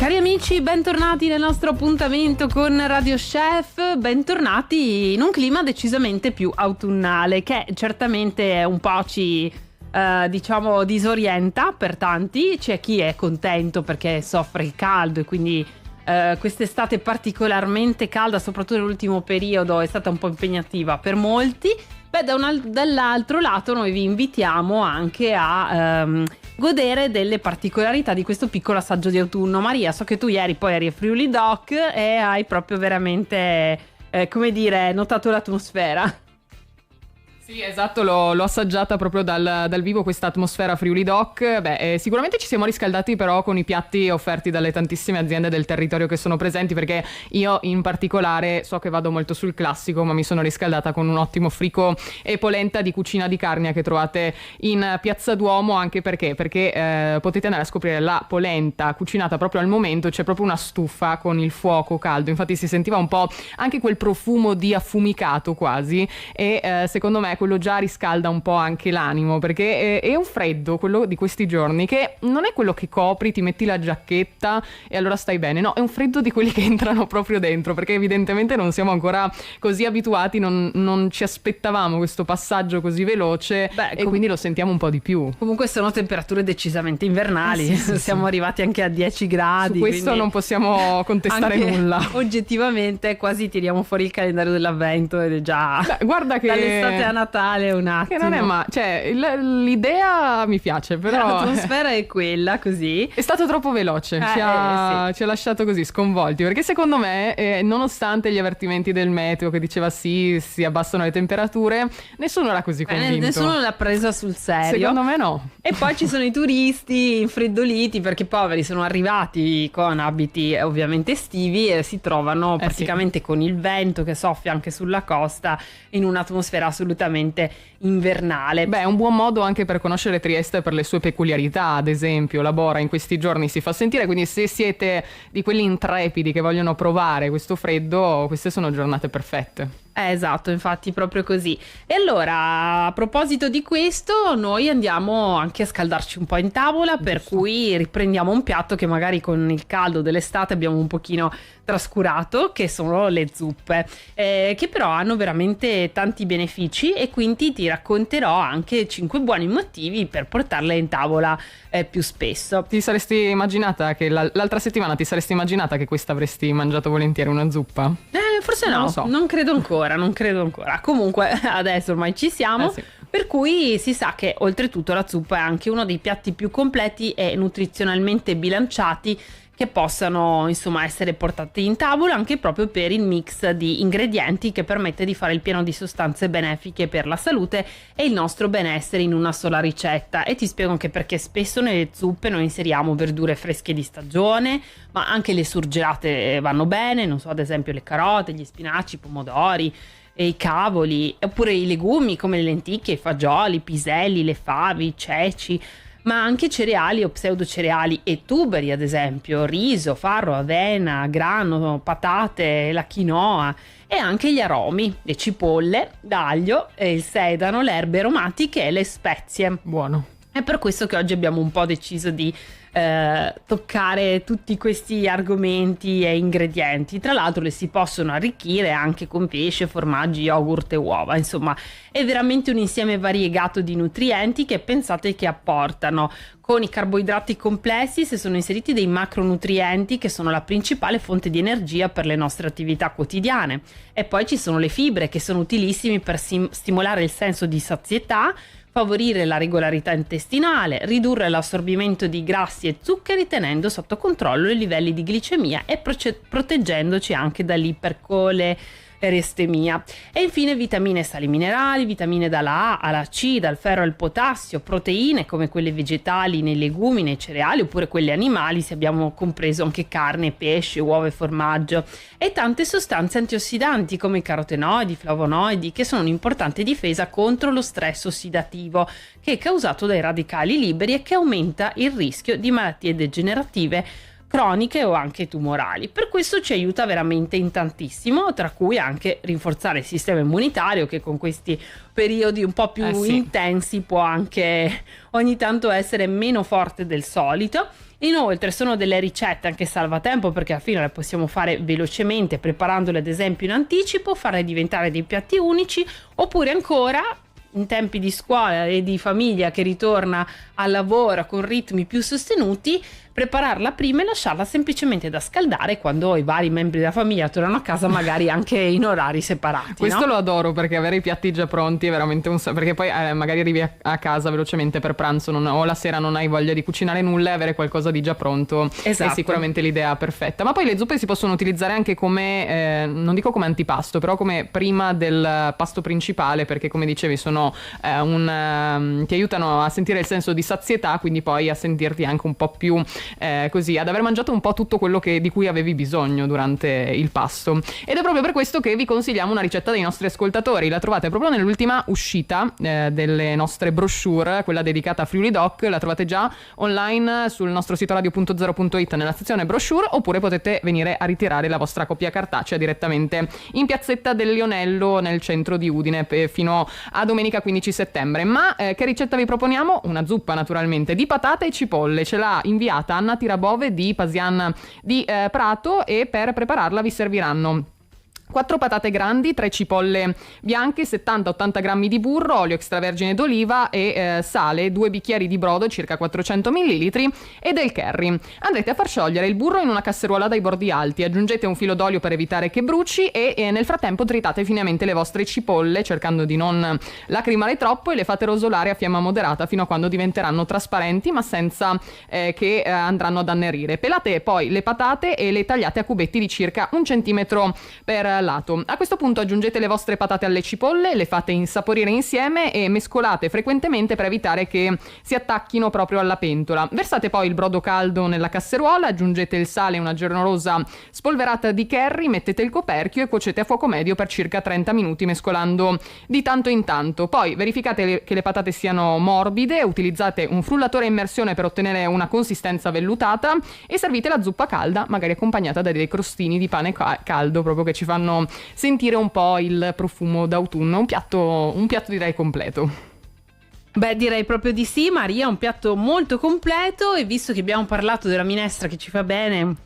Cari amici, bentornati nel nostro appuntamento con Radio Chef, bentornati in un clima decisamente più autunnale, che certamente un po' ci diciamo disorienta per tanti. C'è chi è contento perché soffre il caldo e quindi quest'estate particolarmente calda, soprattutto nell'ultimo periodo, è stata un po' impegnativa per molti. Dall'altro lato noi vi invitiamo anche a godere delle particolarità di questo piccolo assaggio di autunno. Maria, so che tu ieri poi eri a Friuli Doc e hai proprio veramente, come dire, notato l'atmosfera. Sì, esatto, l'ho assaggiata proprio dal vivo questa atmosfera Friuli Doc. Sicuramente ci siamo riscaldati però con i piatti offerti dalle tantissime aziende del territorio che sono presenti, perché io in particolare so che vado molto sul classico, ma mi sono riscaldata con un ottimo frico e polenta di Cucina di Carnia che trovate in Piazza Duomo, anche perché potete andare a scoprire la polenta cucinata proprio al momento. C'è proprio una stufa con il fuoco caldo, infatti si sentiva un po' anche quel profumo di affumicato quasi, e secondo me quello già riscalda un po' anche l'animo, perché è un freddo quello di questi giorni che non è quello che copri, ti metti la giacchetta e allora stai bene, no, è un freddo di quelli che entrano proprio dentro, perché evidentemente non siamo ancora così abituati, non ci aspettavamo questo passaggio così veloce. E quindi lo sentiamo un po' di più. Comunque sono temperature decisamente invernali, siamo arrivati anche a 10 gradi. Su questo non possiamo contestare nulla. Oggettivamente quasi tiriamo fuori il calendario dell'avvento ed è già guarda che dall'estate a Natale un attimo. Che non è cioè l'idea mi piace, però l'atmosfera è quella, così. È stato troppo veloce, ci ha lasciato così sconvolti, perché secondo me nonostante gli avvertimenti del meteo che diceva si abbassano le temperature, nessuno era così convinto. Nessuno l'ha presa sul serio. Secondo me no. E poi ci sono i turisti infreddoliti perché poveri sono arrivati con abiti ovviamente estivi e si trovano praticamente con il vento che soffia anche sulla costa in un'atmosfera assolutamente invernale. È un buon modo anche per conoscere Trieste per le sue peculiarità. Ad esempio la Bora in questi giorni si fa sentire, quindi se siete di quelli intrepidi che vogliono provare questo freddo, queste sono giornate perfette. Esatto, infatti proprio così. E allora, a proposito di questo, noi andiamo anche a scaldarci un po' in tavola, per cui riprendiamo un piatto che magari con il caldo dell'estate abbiamo un pochino trascurato, che sono le zuppe, che però hanno veramente tanti benefici, e quindi ti racconterò anche 5 buoni motivi per portarle in tavola più spesso. Ti saresti immaginata che l'altra settimana che questa avresti mangiato volentieri una zuppa? Forse no, non lo so. Non credo ancora. Comunque adesso ormai ci siamo, per cui si sa che oltretutto la zuppa è anche uno dei piatti più completi e nutrizionalmente bilanciati che possano essere portati in tavola, anche proprio per il mix di ingredienti che permette di fare il pieno di sostanze benefiche per la salute e il nostro benessere in una sola ricetta. E ti spiego anche perché spesso nelle zuppe noi inseriamo verdure fresche di stagione, ma anche le surgelate vanno bene, non so, ad esempio le carote, gli spinaci, i pomodori e i cavoli, oppure i legumi come le lenticchie, i fagioli, i piselli, le fave, i ceci, ma anche cereali o pseudocereali e tuberi, ad esempio riso, farro, avena, grano, patate, la quinoa, e anche gli aromi, le cipolle, l'aglio, il sedano, le erbe aromatiche e le spezie. Buono. È per questo che oggi abbiamo un po' deciso di toccare tutti questi argomenti e ingredienti. Tra l'altro le si possono arricchire anche con pesce, formaggi, yogurt e uova. Insomma, è veramente un insieme variegato di nutrienti che pensate che apportano, con i carboidrati complessi, se sono inseriti dei macronutrienti che sono la principale fonte di energia per le nostre attività quotidiane. E poi ci sono le fibre che sono utilissimi per stimolare il senso di sazietà, favorire la regolarità intestinale, ridurre l'assorbimento di grassi e zuccheri tenendo sotto controllo i livelli di glicemia e proteggendoci anche dall'ipercolerestemia. E infine vitamine e sali minerali, vitamine dalla A alla C, dal ferro al potassio, proteine come quelle vegetali nei legumi, nei cereali, oppure quelle animali se abbiamo compreso anche carne, pesce, uova e formaggio, e tante sostanze antiossidanti come i carotenoidi, i flavonoidi, che sono un'importante difesa contro lo stress ossidativo che è causato dai radicali liberi e che aumenta il rischio di malattie degenerative croniche o anche tumorali. Per questo ci aiuta veramente in tantissimo, tra cui anche rinforzare il sistema immunitario, che con questi periodi un po' più intensi può anche ogni tanto essere meno forte del solito. Inoltre sono delle ricette anche salvatempo, perché alla fine le possiamo fare velocemente preparandole ad esempio in anticipo, farle diventare dei piatti unici, oppure ancora in tempi di scuola e di famiglia che ritorna al lavoro con ritmi più sostenuti, prepararla prima e lasciarla semplicemente da scaldare quando i vari membri della famiglia tornano a casa, magari anche in orari separati. Questo lo adoro, perché avere i piatti già pronti è veramente perché poi magari arrivi a casa velocemente per pranzo o la sera non hai voglia di cucinare nulla, e avere qualcosa di già pronto è sicuramente l'idea perfetta. Ma poi le zuppe si possono utilizzare anche come non dico come antipasto, però come prima del pasto principale, perché come dicevi sono ti aiutano a sentire il senso di sazietà, quindi poi a sentirti anche un po' più così, ad aver mangiato un po' tutto quello di cui avevi bisogno durante il pasto. Ed è proprio per questo che vi consigliamo una ricetta dei nostri ascoltatori. La trovate proprio nell'ultima uscita delle nostre brochure, quella dedicata a Friuli Doc. La trovate già online sul nostro sito radio.0.it nella sezione brochure, oppure potete venire a ritirare la vostra copia cartacea direttamente in piazzetta del Lionello nel centro di Udine fino a domenica 15 settembre. Ma che ricetta vi proponiamo? Una zuppa naturalmente di patate e cipolle. Ce l'ha inviata Anna Tirabove di Pasian di Prato, e per prepararla vi serviranno 4 patate grandi, 3 cipolle bianche, 70-80 grammi di burro, olio extravergine d'oliva e sale, 2 bicchieri di brodo, circa 400 ml, e del curry. Andrete a far sciogliere il burro in una casseruola dai bordi alti, aggiungete un filo d'olio per evitare che bruci e nel frattempo tritate finemente le vostre cipolle, cercando di non lacrimare troppo, e le fate rosolare a fiamma moderata fino a quando diventeranno trasparenti, ma senza che andranno ad annerire. Pelate poi le patate e le tagliate a cubetti di circa 1 centimetro per lato. A questo punto aggiungete le vostre patate alle cipolle, le fate insaporire insieme e mescolate frequentemente per evitare che si attacchino proprio alla pentola. Versate poi il brodo caldo nella casseruola, aggiungete il sale e una generosa spolverata di curry, mettete il coperchio e cuocete a fuoco medio per circa 30 minuti mescolando di tanto in tanto. Poi verificate che le patate siano morbide, utilizzate un frullatore a immersione per ottenere una consistenza vellutata e servite la zuppa calda, magari accompagnata da dei crostini di pane caldo, proprio che ci fanno sentire un po' il profumo d'autunno. Un piatto direi completo. Beh, direi proprio di sì, Maria, un piatto molto completo, e visto che abbiamo parlato della minestra che ci fa bene,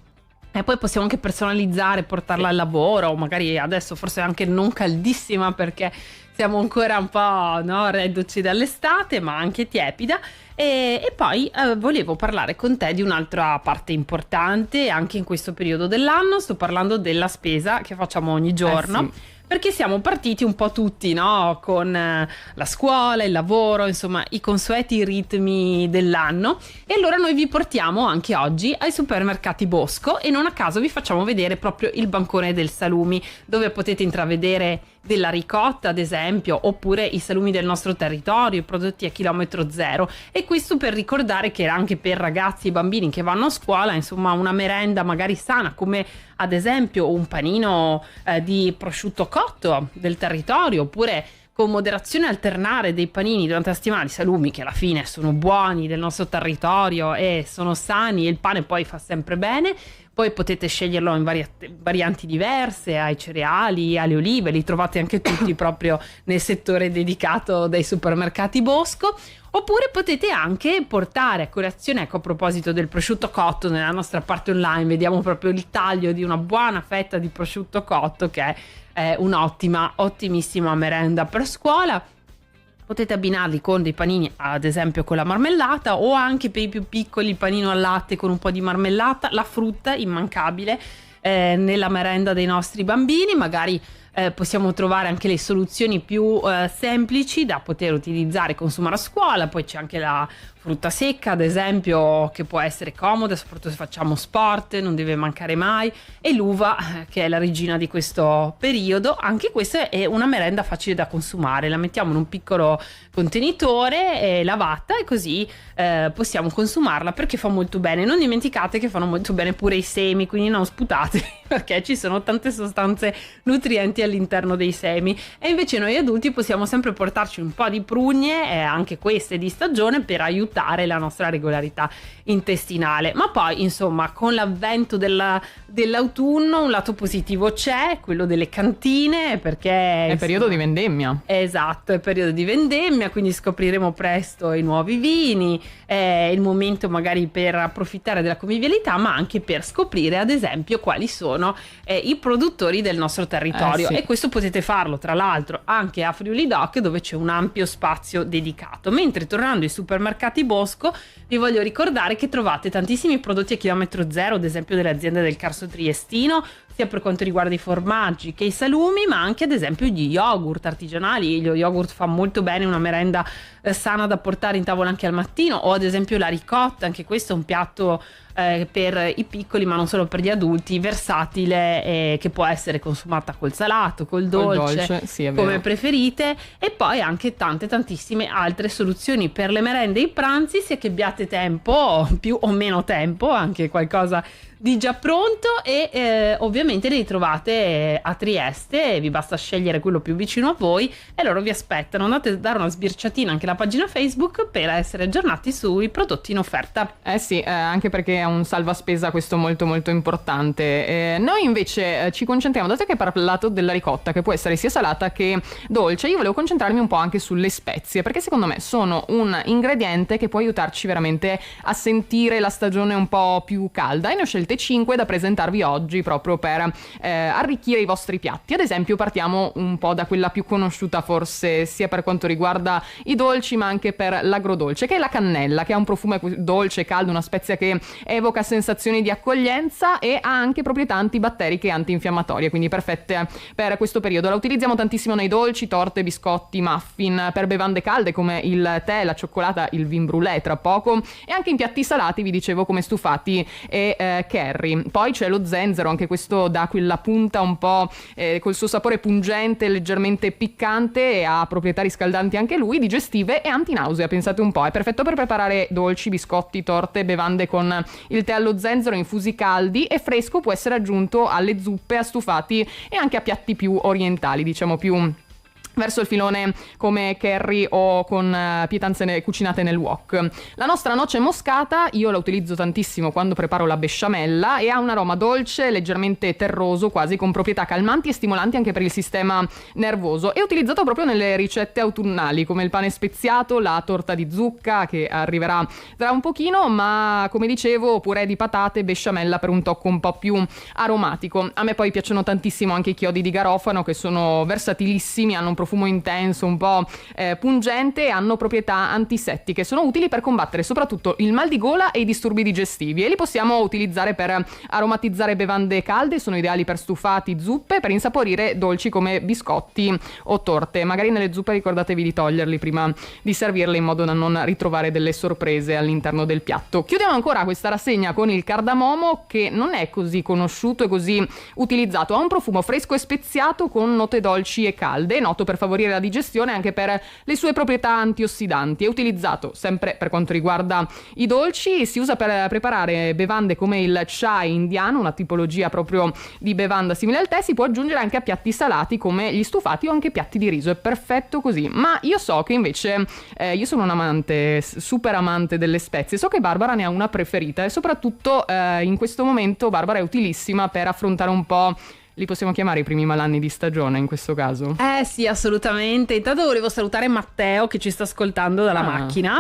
e poi possiamo anche personalizzare, portarla al lavoro, o magari adesso forse anche non caldissima perché siamo ancora un po', no, reduci dall'estate, ma anche tiepida. E poi volevo parlare con te di un'altra parte importante anche in questo periodo dell'anno. Sto parlando della spesa che facciamo ogni giorno. Sì. Perché siamo partiti un po' tutti, no? Con la scuola, il lavoro, insomma i consueti ritmi dell'anno, e allora noi vi portiamo anche oggi ai supermercati Bosco, e non a caso vi facciamo vedere proprio il bancone del salumi, dove potete intravedere della ricotta ad esempio, oppure i salumi del nostro territorio, i prodotti a chilometro zero. E questo per ricordare che anche per ragazzi e bambini che vanno a scuola, insomma una merenda magari sana, come ad esempio un panino di prosciutto cotto del territorio, oppure con moderazione alternare dei panini durante la settimana di salumi che alla fine sono buoni, del nostro territorio e sono sani, e il pane poi fa sempre bene. Poi potete sceglierlo in varianti diverse, ai cereali, alle olive, li trovate anche tutti proprio nel settore dedicato dai supermercati Bosco. Oppure potete anche portare a colazione, ecco, a proposito del prosciutto cotto, nella nostra parte online vediamo proprio il taglio di una buona fetta di prosciutto cotto, che è ottimissima merenda per scuola. Potete abbinarli con dei panini, ad esempio con la marmellata, o anche per i più piccoli il panino al latte con un po' di marmellata. La frutta immancabile nella merenda dei nostri bambini. Magari possiamo trovare anche le soluzioni più semplici da poter utilizzare e consumare a scuola. Poi c'è anche la frutta secca, ad esempio, che può essere comoda, soprattutto se facciamo sport, non deve mancare mai. E l'uva, che è la regina di questo periodo. Anche questa è una merenda facile da consumare, la mettiamo in un piccolo contenitore lavata, e così possiamo consumarla, perché fa molto bene. Non dimenticate che fanno molto bene pure i semi, quindi non sputate perché ci sono tante sostanze nutrienti all'interno dei semi. E invece noi adulti possiamo sempre portarci un po' di prugne, anche queste di stagione, per aiutare rispettare la nostra regolarità intestinale. Ma poi insomma, con l'avvento dell'autunno un lato positivo c'è, quello delle cantine, perché è periodo di vendemmia. Esatto, è periodo di vendemmia, quindi scopriremo presto i nuovi vini, è il momento magari per approfittare della convivialità, ma anche per scoprire ad esempio quali sono i produttori del nostro territorio. Sì. E questo potete farlo tra l'altro anche a Friuli Doc, dove c'è un ampio spazio dedicato. Mentre tornando ai supermercati Bosco, vi voglio ricordare che trovate tantissimi prodotti a chilometro zero, ad esempio delle aziende del Carso Triestino, sia per quanto riguarda i formaggi che i salumi, ma anche ad esempio gli yogurt artigianali. Lo yogurt fa molto bene, una merenda sana da portare in tavola anche al mattino, o ad esempio la ricotta, anche questo è un piatto per i piccoli ma non solo per gli adulti, versatile, che può essere consumata col salato, col dolce, sì, è come vero. preferite. E poi anche tantissime altre soluzioni per le merende e i pranzi, sia che abbiate tempo, più o meno tempo, anche qualcosa di già pronto, e ovviamente li trovate a Trieste, vi basta scegliere quello più vicino a voi e loro vi aspettano. Andate a dare una sbirciatina anche alla pagina Facebook per essere aggiornati sui prodotti in offerta. Sì, anche perché è un salvaspesa questo molto molto importante. Noi invece ci concentriamo, dato che hai parlato della ricotta, che può essere sia salata che dolce, io volevo concentrarmi un po' anche sulle spezie, perché secondo me sono un ingrediente che può aiutarci veramente a sentire la stagione un po' più calda, e ne ho scelte 5 da presentarvi oggi proprio per arricchire i vostri piatti. Ad esempio partiamo un po' da quella più conosciuta forse sia per quanto riguarda i dolci ma anche per l'agrodolce, che è la cannella, che ha un profumo dolce e caldo, una spezia che evoca sensazioni di accoglienza e ha anche proprietà antibatteriche e antinfiammatorie, quindi perfette per questo periodo. La utilizziamo tantissimo nei dolci, torte, biscotti, muffin, per bevande calde come il tè, la cioccolata, il vin brûlé tra poco, e anche in piatti salati, vi dicevo, come stufati e curry. Poi c'è lo zenzero, anche questo dà quella punta un po' col suo sapore pungente, leggermente piccante, e ha proprietà riscaldanti anche lui, digestive e antinausea, pensate un po'. È perfetto per preparare dolci, biscotti, torte, bevande con il tè allo zenzero, infusi caldi, e fresco può essere aggiunto alle zuppe, a stufati e anche a piatti più orientali, diciamo più verso il filone come curry o con pietanze cucinate nel wok. La nostra noce moscata io la utilizzo tantissimo quando preparo la besciamella, e ha un aroma dolce, leggermente terroso, quasi con proprietà calmanti e stimolanti anche per il sistema nervoso. È utilizzato proprio nelle ricette autunnali come il pane speziato, la torta di zucca che arriverà tra un pochino, ma come dicevo purè di patate, besciamella per un tocco un po' più aromatico. A me poi piacciono tantissimo anche i chiodi di garofano, che sono versatilissimi, hanno un profumo intenso, un po' pungente, e hanno proprietà antisettiche. Sono utili per combattere soprattutto il mal di gola e i disturbi digestivi, e li possiamo utilizzare per aromatizzare bevande calde, sono ideali per stufati, zuppe, per insaporire dolci come biscotti o torte. Magari nelle zuppe ricordatevi di toglierli prima di servirle, in modo da non ritrovare delle sorprese all'interno del piatto. Chiudiamo ancora questa rassegna con il cardamomo, che non è così conosciuto e così utilizzato. Ha un profumo fresco e speziato con note dolci e calde, noto per favorire la digestione anche per le sue proprietà antiossidanti. È utilizzato sempre per quanto riguarda i dolci, si usa per preparare bevande come il chai indiano, una tipologia proprio di bevanda simile al tè. Si può aggiungere anche a piatti salati come gli stufati o anche piatti di riso, è perfetto così. Ma io so che invece io sono un amante, super amante delle spezie, so che Barbara ne ha una preferita, e soprattutto in questo momento Barbara è utilissima per affrontare un po', li possiamo chiamare i primi malanni di stagione in questo caso? Sì, assolutamente. Intanto volevo salutare Matteo che ci sta ascoltando dalla macchina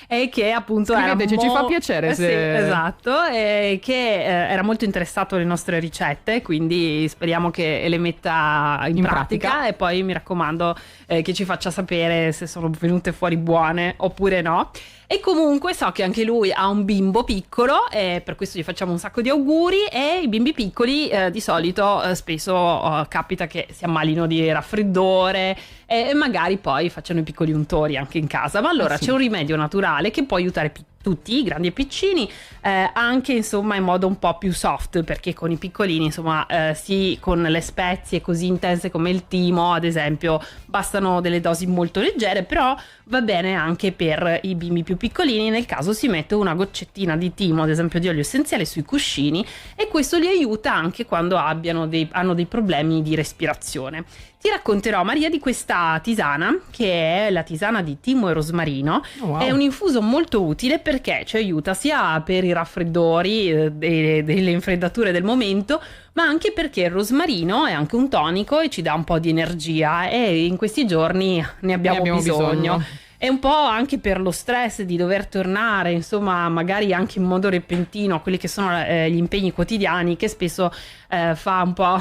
e che appunto ci fa piacere se... Sì, esatto, e che era molto interessato alle nostre ricette, quindi speriamo che le metta in pratica, e poi mi raccomando che ci faccia sapere se sono venute fuori buone oppure no. E comunque so che anche lui ha un bimbo piccolo, e per questo gli facciamo un sacco di auguri. E i bimbi piccoli di solito spesso capita che si ammalino di raffreddore e magari poi facciano i piccoli untori anche in casa. Ma allora c'è un rimedio naturale che può aiutare tutti, grandi e piccini, anche insomma in modo un po' più soft, perché con i piccolini insomma sì, con le spezie così intense come il timo ad esempio bastano delle dosi molto leggere, però va bene anche per i bimbi più piccolini. Nel caso si mette una goccettina di timo, ad esempio di olio essenziale, sui cuscini, e questo li aiuta anche quando hanno dei problemi di respirazione. ti racconterò, Maria, di questa tisana, che è la tisana di timo e rosmarino. Oh, wow. È un infuso molto utile perché ci aiuta sia per i raffreddori delle infreddature del momento, ma anche perché il rosmarino è anche un tonico e ci dà un po' di energia, e in questi giorni ne abbiamo bisogno. È un po' anche per lo stress di dover tornare, insomma, magari anche in modo repentino a quelli che sono gli impegni quotidiani, che spesso fa un po'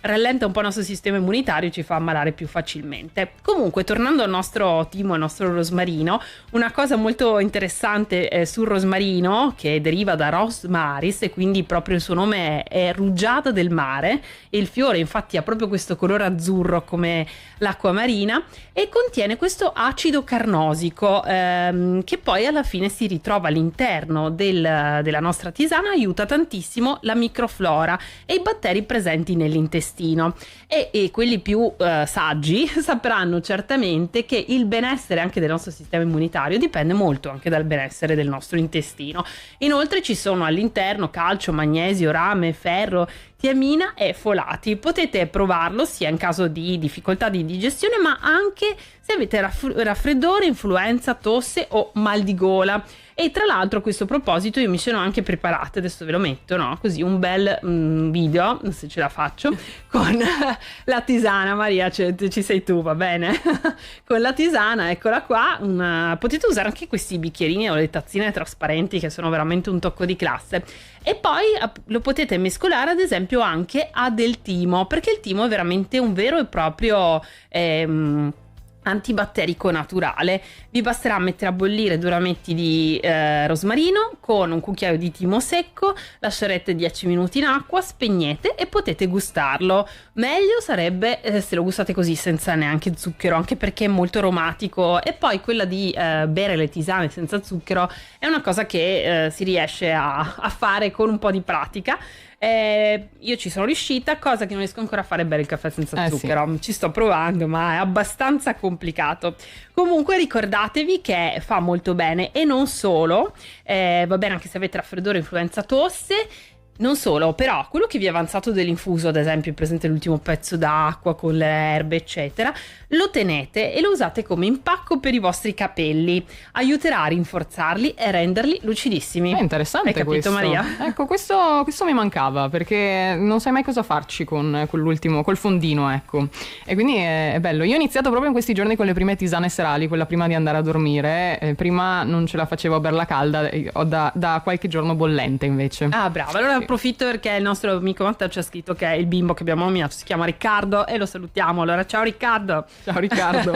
rallenta un po' il nostro sistema immunitario e ci fa ammalare più facilmente. Comunque, tornando al nostro timo, al nostro rosmarino, una cosa molto interessante sul rosmarino, che deriva da rosmaris, e quindi proprio il suo nome è rugiada del mare, e il fiore infatti ha proprio questo colore azzurro come l'acqua marina, e contiene questo acido carnosico che poi alla fine si ritrova all'interno della nostra tisana, aiuta tantissimo la microflora e i batteri presenti nell'intestino, e quelli più saggi sapranno certamente che il benessere anche del nostro sistema immunitario dipende molto anche dal benessere del nostro intestino. Inoltre ci sono all'interno calcio, magnesio, rame, ferro, tiamina e folati. Potete provarlo sia in caso di difficoltà di digestione, ma anche se avete raffreddore, influenza, tosse o mal di gola. E tra l'altro, a questo proposito, io mi sono anche preparata, adesso ve lo metto, no? Così un bel video, se ce la faccio, con la tisana. Maria, ci sei tu, va bene? Con la tisana, eccola qua. Potete usare anche questi bicchierini o le tazzine trasparenti, che sono veramente un tocco di classe. E poi lo potete mescolare ad esempio anche a del timo, perché il timo è veramente un vero e proprio antibatterico naturale. Vi basterà mettere a bollire 2 rametti di rosmarino con un cucchiaio di timo secco, lascerete 10 minuti in acqua, spegnete e potete gustarlo. Meglio sarebbe se lo gustate così, senza neanche zucchero, anche perché è molto aromatico, e poi quella di bere le tisane senza zucchero è una cosa che si riesce a fare con un po' di pratica. Io ci sono riuscita, cosa che non riesco ancora a fare, bere il caffè senza zucchero. Sì. Ci sto provando, ma è abbastanza complicato. Comunque ricordatevi che fa molto bene, e non solo, va bene anche se avete raffreddore, influenza, tosse. Non solo, però quello che vi è avanzato dell'infuso, ad esempio, presente l'ultimo pezzo d'acqua con le erbe eccetera, lo tenete e lo usate come impacco per i vostri capelli. Aiuterà a rinforzarli e renderli lucidissimi. È interessante. Hai capito, questo, Maria? Ecco, questo mi mancava, perché non sai mai cosa farci con quell'ultimo, col fondino, ecco. E quindi è bello. Io ho iniziato proprio in questi giorni con le prime tisane serali, quella prima di andare a dormire. Prima non ce la facevo a berla calda, ho da qualche giorno bollente invece. Ah, brava. Allora approfitto perché il nostro amico Matteo ci ha scritto che il bimbo che abbiamo nominato si chiama Riccardo, e lo salutiamo. Allora, ciao Riccardo. Ciao Riccardo.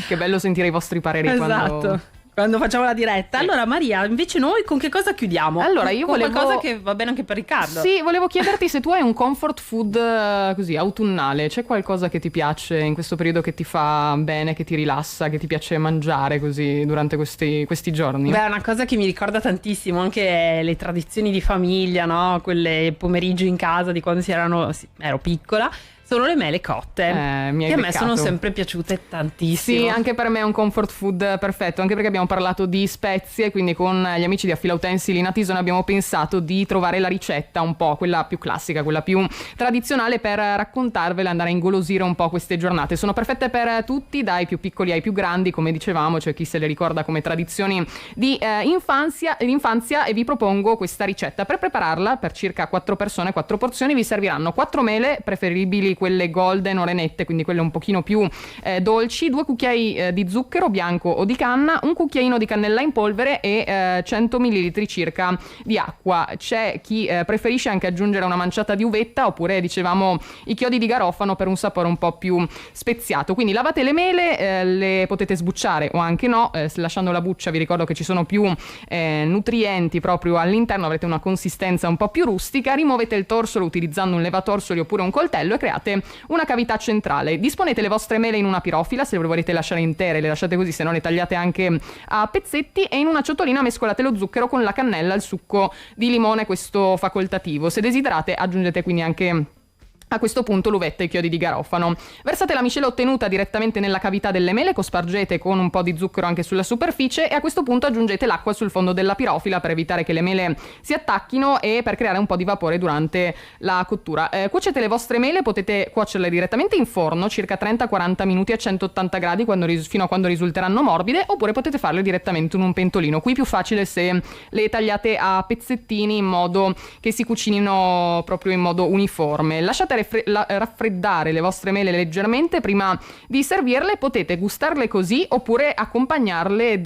Che bello sentire i vostri pareri. Esatto. Quando facciamo la diretta. Sì. Allora Maria, invece noi con che cosa chiudiamo? Allora io volevo qualcosa che va bene anche per Riccardo. Sì, volevo chiederti se tu hai un comfort food così autunnale. C'è qualcosa che ti piace in questo periodo, che ti fa bene, che ti rilassa, che ti piace mangiare così durante questi giorni? Beh, è una cosa che mi ricorda tantissimo anche le tradizioni di famiglia, no? Quelle pomeriggi in casa di quando ero piccola. Sono le mele cotte, che a me sono sempre piaciute tantissimo. Sì, anche per me è un comfort food perfetto, anche perché abbiamo parlato di spezie, quindi con gli amici di Affila Utensili Natison abbiamo pensato di trovare la ricetta un po', quella più classica, quella più tradizionale, per raccontarvela e andare a ingolosire un po' queste giornate. Sono perfette per tutti, dai più piccoli ai più grandi, come dicevamo, cioè chi se le ricorda come tradizioni di infanzia, e vi propongo questa ricetta. Per prepararla, per circa 4 persone, 4 porzioni, vi serviranno 4 mele, preferibili quelle golden o renette, quindi quelle un pochino più dolci, 2 cucchiai di zucchero bianco o di canna, un cucchiaino di cannella in polvere e 100 ml circa di acqua. C'è chi preferisce anche aggiungere una manciata di uvetta, oppure dicevamo i chiodi di garofano per un sapore un po' più speziato. Quindi lavate le mele, le potete sbucciare o anche no, lasciando la buccia. Vi ricordo che ci sono più nutrienti proprio all'interno, avrete una consistenza un po' più rustica. Rimuovete il torsolo utilizzando un levatorsoli oppure un coltello e create una cavità centrale. Disponete le vostre mele in una pirofila, se le volete lasciare intere le lasciate così, se no le tagliate anche a pezzetti, e in una ciotolina mescolate lo zucchero con la cannella, il succo di limone, questo facoltativo. Se desiderate aggiungete quindi anche A questo punto l'uvetta e i chiodi di garofano. Versate la miscela ottenuta direttamente nella cavità delle mele, cospargete con un po' di zucchero anche sulla superficie e a questo punto aggiungete l'acqua sul fondo della pirofila per evitare che le mele si attacchino e per creare un po' di vapore durante la cottura. Cuocete le vostre mele, potete cuocerle direttamente in forno, circa 30-40 minuti a 180 gradi fino a quando risulteranno morbide, oppure potete farle direttamente in un pentolino. Qui più facile se le tagliate a pezzettini in modo che si cucinino proprio in modo uniforme. Lasciate raffreddare le vostre mele leggermente prima di servirle, potete gustarle così oppure farle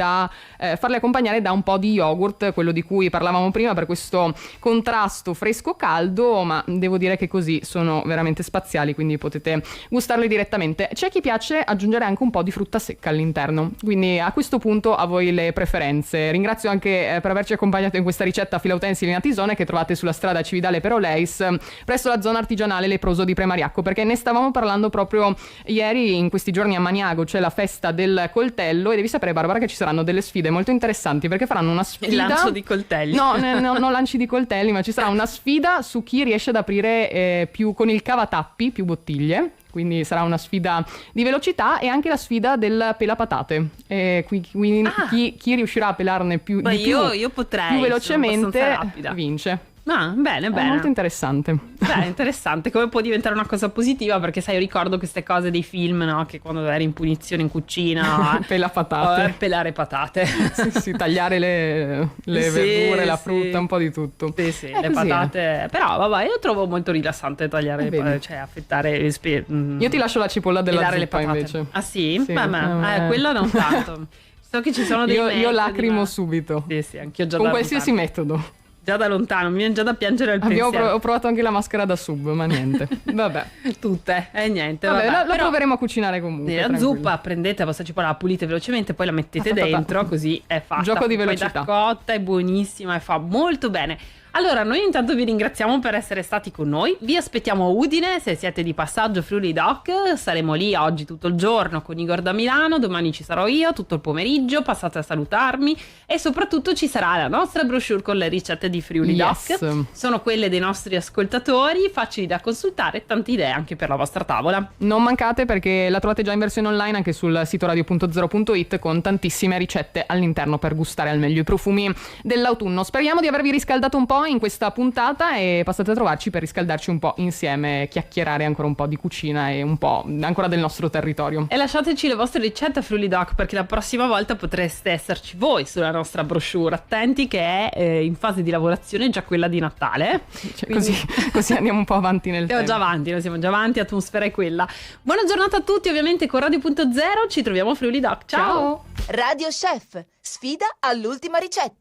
accompagnare da un po' di yogurt, quello di cui parlavamo prima, per questo contrasto fresco-caldo, ma devo dire che così sono veramente spaziali, quindi potete gustarle direttamente. C'è chi piace aggiungere anche un po' di frutta secca all'interno, quindi a questo punto a voi le preferenze. Ringrazio anche per averci accompagnato in questa ricetta filautensili Natisone che trovate sulla strada Cividale Peroleis presso la zona artigianale Leproso di Premariacco, perché ne stavamo parlando proprio ieri. In questi giorni a Maniago c'è la festa del coltello e devi sapere, Barbara, che ci saranno delle sfide molto interessanti, perché faranno una sfida... Il lancio di coltelli. No, non lanci di coltelli, ma ci sarà una sfida su chi riesce ad aprire con il cavatappi più bottiglie. Quindi sarà una sfida di velocità e anche la sfida del pelapatate. Chi riuscirà a pelarne più potrei, più velocemente vince. Bene. È molto interessante. Interessante, come può diventare una cosa positiva, perché sai, io ricordo queste cose dei film, no? Che quando eri in punizione in cucina pelare patate. sì, tagliare le verdure, la frutta, un po' di tutto. Sì, le patate. Però vabbè, io trovo molto rilassante tagliare cioè affettare io ti lascio la cipolla della zuppa invece. Ah sì? Quella non tanto. So che ci sono dei io lacrimo subito. Sì, anch'io già con qualsiasi metodo. Già da lontano, mi viene già da piangere il pensiero. Ho provato anche la maschera da sub, ma niente. Vabbè. Tutte, niente. Vabbè, la proveremo a cucinare comunque. La zuppa prendete la vostra cipolla, la pulite velocemente, poi la mettete dentro, così è fatta. Gioco di velocità. Poi da cotta, è buonissima e fa molto bene. Allora, noi intanto vi ringraziamo per essere stati con noi. Vi aspettiamo a Udine, se siete di passaggio Friuli Doc. Saremo lì oggi tutto il giorno con Igor da Milano, domani ci sarò io tutto il pomeriggio, passate a salutarmi e soprattutto ci sarà la nostra brochure con le ricette di Friuli Doc. Sono quelle dei nostri ascoltatori, facili da consultare, tante idee anche per la vostra tavola. Non mancate, perché la trovate già in versione online anche sul sito radio.0.it con tantissime ricette all'interno per gustare al meglio i profumi dell'autunno. Speriamo di avervi riscaldato un po' in questa puntata e passate a trovarci per riscaldarci un po' insieme, chiacchierare ancora un po' di cucina e un po' ancora del nostro territorio. E lasciateci le vostre ricette a Friuli Doc, perché la prossima volta potreste esserci voi sulla nostra brochure. Attenti che è in fase di lavorazione già quella di Natale. Quindi... così andiamo un po' avanti nel tempo. Siamo già avanti, atmosfera è quella. Buona giornata a tutti, ovviamente con Radio.0 ci troviamo a Friuli Doc. Ciao! Radio Chef, sfida all'ultima ricetta.